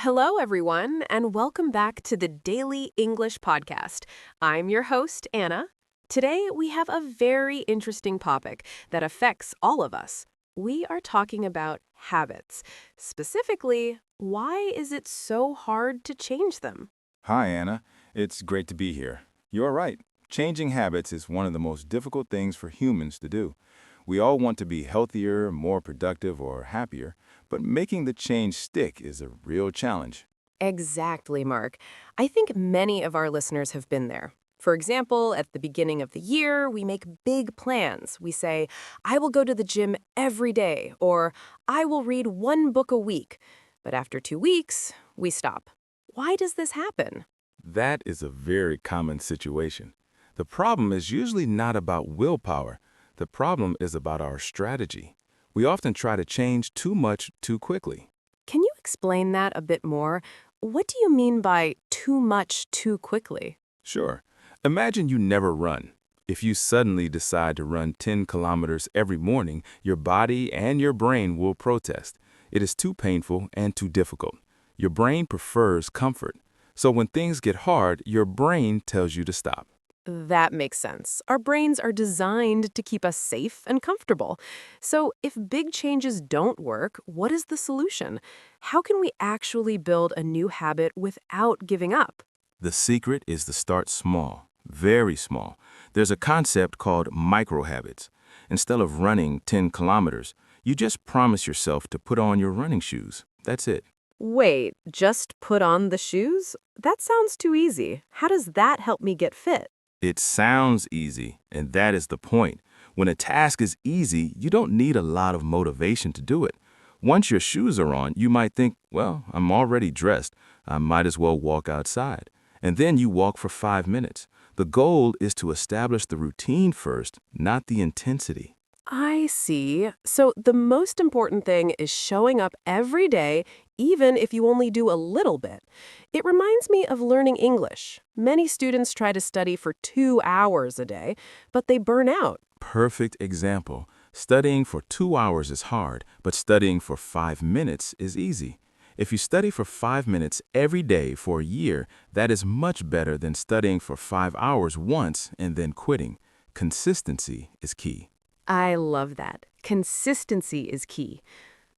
Hello, everyone, and welcome back to the Daily English Podcast. I'm your host, Anna. Today, we have a very interesting topic that affects all of us. We are talking about habits. Specifically, why is it so hard to change them? Hi, Anna. It's great to be here. You're right. Changing habits is one of the most difficult things for humans to do. We all want to be healthier, more productive, or happier, but making the change stick is a real challenge. Exactly, Mark. I think many of our listeners have been there. For example, at the beginning of the year, we make big plans. We say, I will go to the gym every day, or I will read one book a week. But after 2 weeks, we stop. Why does this happen? That is a very common situation. The problem is usually not about willpower. The problem is about our strategy. We often try to change too much too quickly. Can you explain that a bit more? What do you mean by too much too quickly? Sure. Imagine you never run. If you suddenly decide to run 10 kilometers every morning, your body and your brain will protest. It is too painful and too difficult. Your brain prefers comfort. So when things get hard, your brain tells you to stop. That makes sense. Our brains are designed to keep us safe and comfortable. So if big changes don't work, what is the solution? How can we actually build a new habit without giving up? The secret is to start small, very small. There's a concept called micro habits. Instead of running 10 kilometers, you just promise yourself to put on your running shoes. That's it. Wait, just put on the shoes? That sounds too easy. How does that help me get fit? It sounds easy, and that is the point. When a task is easy, you don't need a lot of motivation to do it. Once your shoes are on, you might think, well, I'm already dressed. I might as well walk outside. And then you walk for 5 minutes. The goal is to establish the routine first, not the intensity. I see. So the most important thing is showing up every day, even if you only do a little bit. It reminds me of learning English. Many students try to study for 2 hours a day, but they burn out. Perfect example. Studying for 2 hours is hard, but studying for 5 minutes is easy. If you study for 5 minutes every day for a year, that is much better than studying for 5 hours once and then quitting. Consistency is key. I love that. Consistency is key.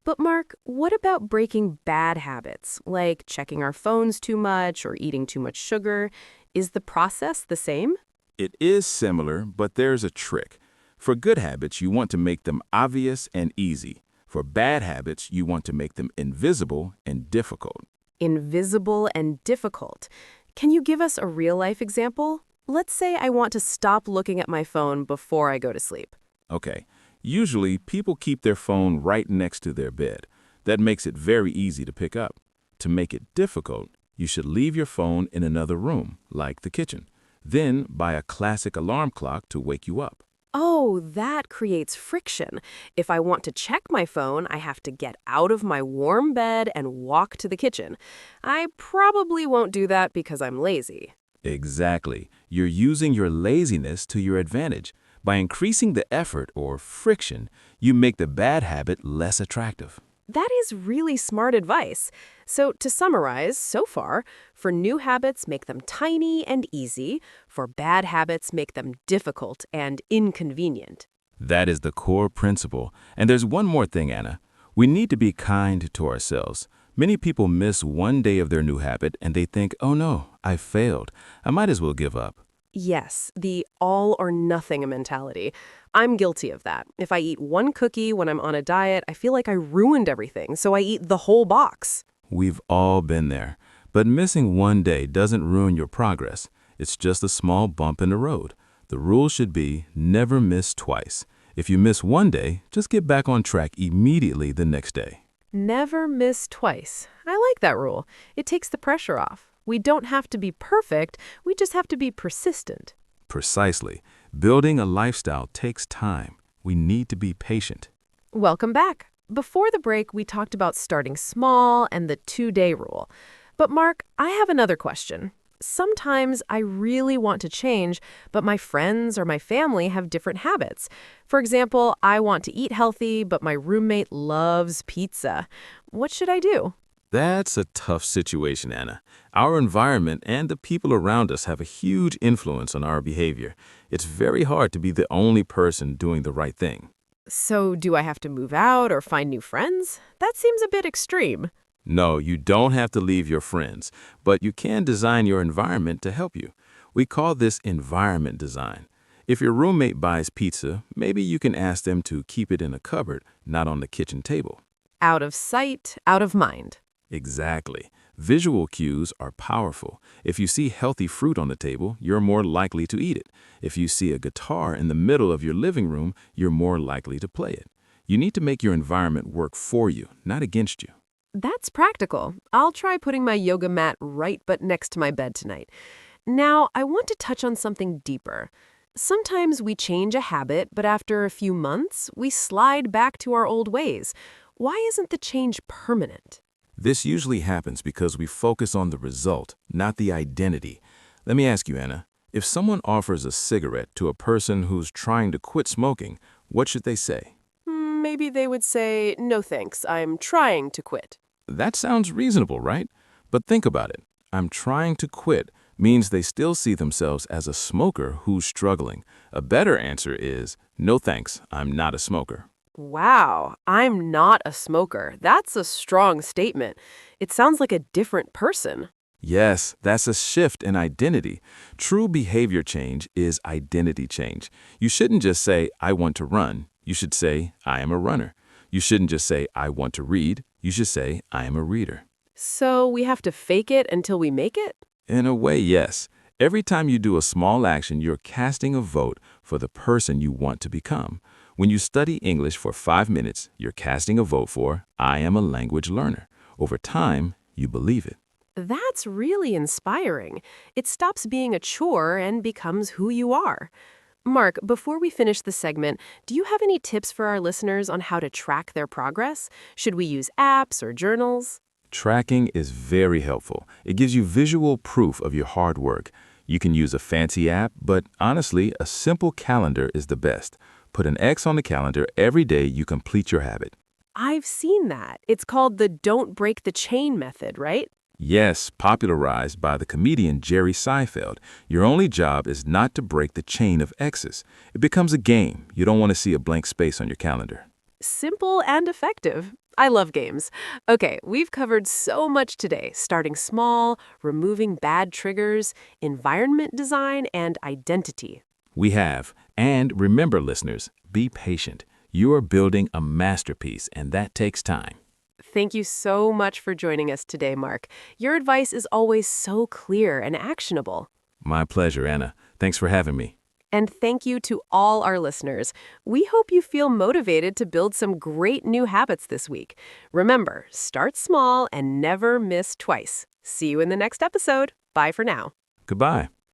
But Mark, what about breaking bad habits, like checking our phones too much or eating too much sugar? Is the process the same? It is similar, but there's a trick. For good habits, you want to make them obvious and easy. For bad habits, you want to make them invisible and difficult. Invisible and difficult. Can you give us a real-life example? Let's say I want to stop looking at my phone before I go to sleep. Okay, usually people keep their phone right next to their bed. That makes it very easy to pick up. To make it difficult, you should leave your phone in another room, like the kitchen. Then buy a classic alarm clock to wake you up. Oh, that creates friction. If I want to check my phone, I have to get out of my warm bed and walk to the kitchen. I probably won't do that because I'm lazy. Exactly. You're using your laziness to your advantage. By increasing the effort or friction, you make the bad habit less attractive. That is really smart advice. So to summarize, so far, for new habits, make them tiny and easy. For bad habits, make them difficult and inconvenient. That is the core principle. And there's one more thing, Anna. We need to be kind to ourselves. Many people miss one day of their new habit and they think, oh no, I failed. I might as well give up. Yes, the all or nothing mentality. I'm guilty of that. If I eat one cookie when I'm on a diet, I feel like I ruined everything, so I eat the whole box. We've all been there. But missing one day doesn't ruin your progress. It's just a small bump in the road. The rule should be never miss twice. If you miss one day, just get back on track immediately the next day. Never miss twice. I like that rule. It takes the pressure off. We don't have to be perfect, we just have to be persistent. Precisely. Building a lifestyle takes time. We need to be patient. Welcome back. Before the break, we talked about starting small and the 2-day rule. But Mark, I have another question. Sometimes I really want to change, but my friends or my family have different habits. For example, I want to eat healthy, but my roommate loves pizza. What should I do? That's a tough situation, Anna. Our environment and the people around us have a huge influence on our behavior. It's very hard to be the only person doing the right thing. So, do I have to move out or find new friends? That seems a bit extreme. No, you don't have to leave your friends, but you can design your environment to help you. We call this environment design. If your roommate buys pizza, maybe you can ask them to keep it in a cupboard, not on the kitchen table. Out of sight, out of mind. Exactly. Visual cues are powerful. If you see healthy fruit on the table, you're more likely to eat it. If you see a guitar in the middle of your living room, you're more likely to play it. You need to make your environment work for you, not against you. That's practical. I'll try putting my yoga mat right but next to my bed tonight. Now, I want to touch on something deeper. Sometimes we change a habit, but after a few months, we slide back to our old ways. Why isn't the change permanent? This usually happens because we focus on the result, not the identity. Let me ask you, Anna, if someone offers a cigarette to a person who's trying to quit smoking, what should they say? Maybe they would say, no thanks, I'm trying to quit. That sounds reasonable, right? But think about it. I'm trying to quit means they still see themselves as a smoker who's struggling. A better answer is, no thanks, I'm not a smoker. Wow, I'm not a smoker. That's a strong statement. It sounds like a different person. Yes, that's a shift in identity. True behavior change is identity change. You shouldn't just say, I want to run. You should say, I am a runner. You shouldn't just say, I want to read. You should say, I am a reader. So we have to fake it until we make it? In a way, yes. Every time you do a small action, you're casting a vote for the person you want to become. When you study English for 5 minutes, you're casting a vote for, I am a language learner. Over time, you believe it. That's really inspiring. It stops being a chore and becomes who you are. Mark, before we finish the segment, do you have any tips for our listeners on how to track their progress? Should we use apps or journals? Tracking is very helpful. It gives you visual proof of your hard work. You can use a fancy app, but honestly, a simple calendar is the best. Put an X on the calendar every day you complete your habit. I've seen that. It's called the don't break the chain method, right? Yes, popularized by the comedian Jerry Seinfeld. Your only job is not to break the chain of X's. It becomes a game. You don't want to see a blank space on your calendar. Simple and effective. I love games. Okay, we've covered so much today, starting small, removing bad triggers, environment design, and identity. We have. And remember, listeners, be patient. You are building a masterpiece, and that takes time. Thank you so much for joining us today, Mark. Your advice is always so clear and actionable. My pleasure, Anna. Thanks for having me. And thank you to all our listeners. We hope you feel motivated to build some great new habits this week. Remember, start small and never miss twice. See you in the next episode. Bye for now. Goodbye.